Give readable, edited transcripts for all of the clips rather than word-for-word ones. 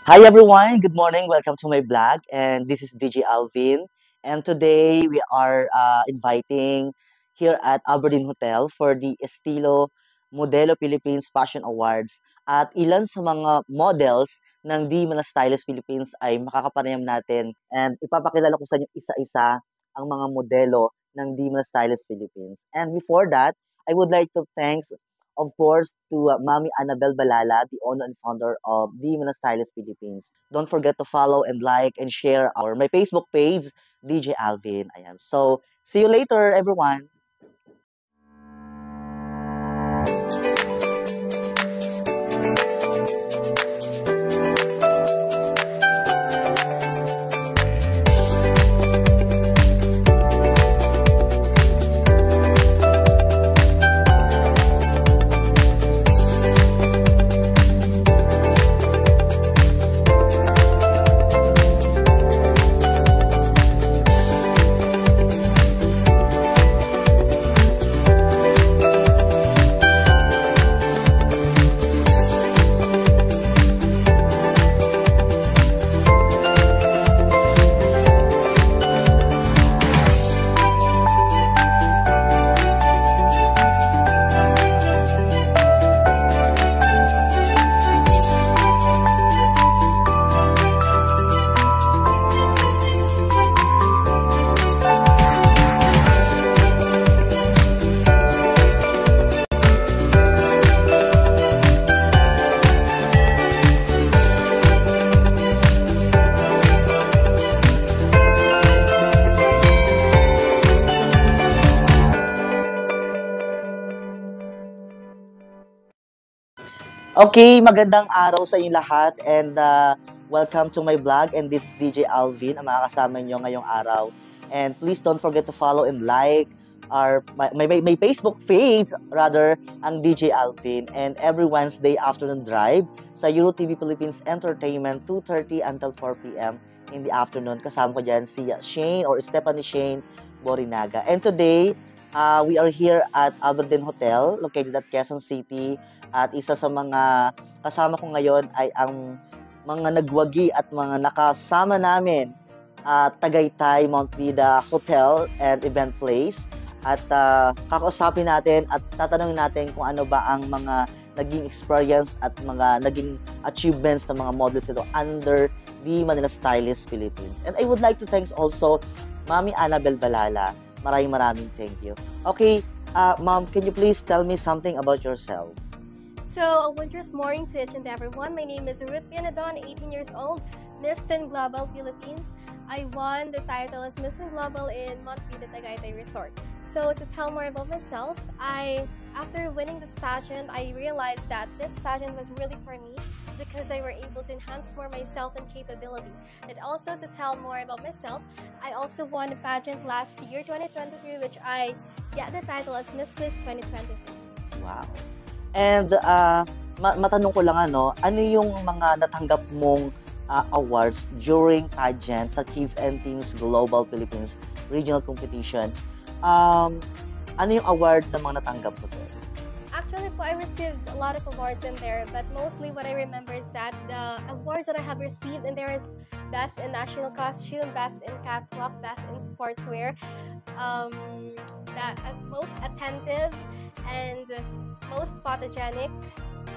Hi everyone, good morning. Welcome to my blog, and this is DJ Alvin. And today we are inviting here at Aberdeen Hotel for the Estilo Modelo Philippines Fashion Awards. At ilan sa mga models ng Di Mana Stylist Philippines ay makakapanayam natin, and ipapakilala ko sa inyo isa-isa ang mga modelo ng Di Mana Stylist Philippines. And before that, I would like to thank, of course, to Mami Annabel Balala, the owner and founder of the Mana Stylist Philippines. Don't forget to follow and like and share my Facebook page, DJ Alvin. Ayan. So, see you later, everyone. Okay, magandang araw sa inyo lahat, and welcome to my vlog, and this is DJ Alvin, ang makakasama nyo ngayong araw. And please don't forget to follow and like my Facebook page, rather, ang DJ Alvin. And every Wednesday afternoon drive sa EuroTV Philippines Entertainment, 2:30 until 4 p.m. in the afternoon. Kasama ko dyan si Shane or Stephanie Shane Borinaga. And today, we are here at Aberdeen Hotel, located at Quezon City. At isa sa mga kasama ko ngayon ay ang mga nagwagi at mga nakasama namin Tagaytay Mount Vida Hotel and Event Place. At kakausapin natin at tatanungin natin kung ano ba ang mga naging experience at mga naging achievements ng mga models ito under the Manila Stylist Philippines. And I would like to thank also Mami Annabel Balala. Maraming thank you. Okay, Ma'am, can you please tell me something about yourself? So, a wondrous morning to each and everyone. My name is Ruth Pianadon, 18 years old, Miss Teen Global Philippines. I won the title as Miss Teen Global in Mount Vida Tagaytay Resort. So, to tell more about myself, after winning this pageant, I realized that this pageant was really for me because I were able to enhance more myself and capability. And also to tell more about myself, I also won a pageant last year, 2023, which I got the title as Miss 2023. Wow. And matanong ko lang ano yung mga natanggap mong awards during pageant sa Kids and Teens Global Philippines Regional Competition? Ano yung award na mga natanggap mo doon? Actually po, I received a lot of awards in there, but mostly what I remember is that the awards that I have received in there is Best in National Costume, Best in Catwalk, Best in Sportswear, Most Attentive, and Most Photogenic,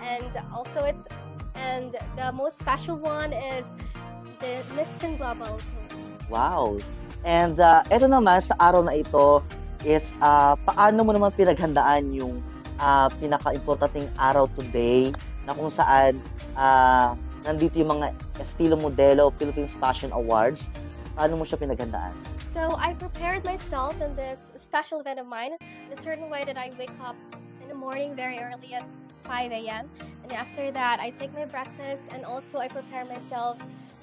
and also the most special one is the Miss Teen Global. Wow! And eto naman sa araw na ito is paano mo naman pinaghandaan yung pinaka-importanting araw today na kung saan nandito yung mga Estilo Modelo Philippines Fashion Awards. Paano mo siya pinaghandaan? So I prepared myself in this special event of mine in a certain way that I wake up in the morning very early at 5 a.m. And after that, I take my breakfast, and also I prepare myself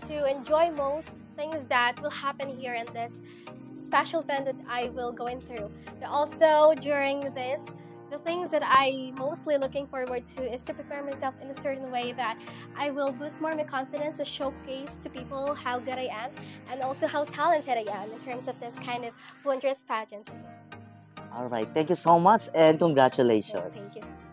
to enjoy most things that will happen here in this special event that I will going through. And also during this, the things that I mostly looking forward to is to prepare myself in a certain way that I will boost more my confidence to showcase to people how good I am and also how talented I am in terms of this kind of wondrous pageant. All right. Thank you so much and congratulations. Yes, thank you.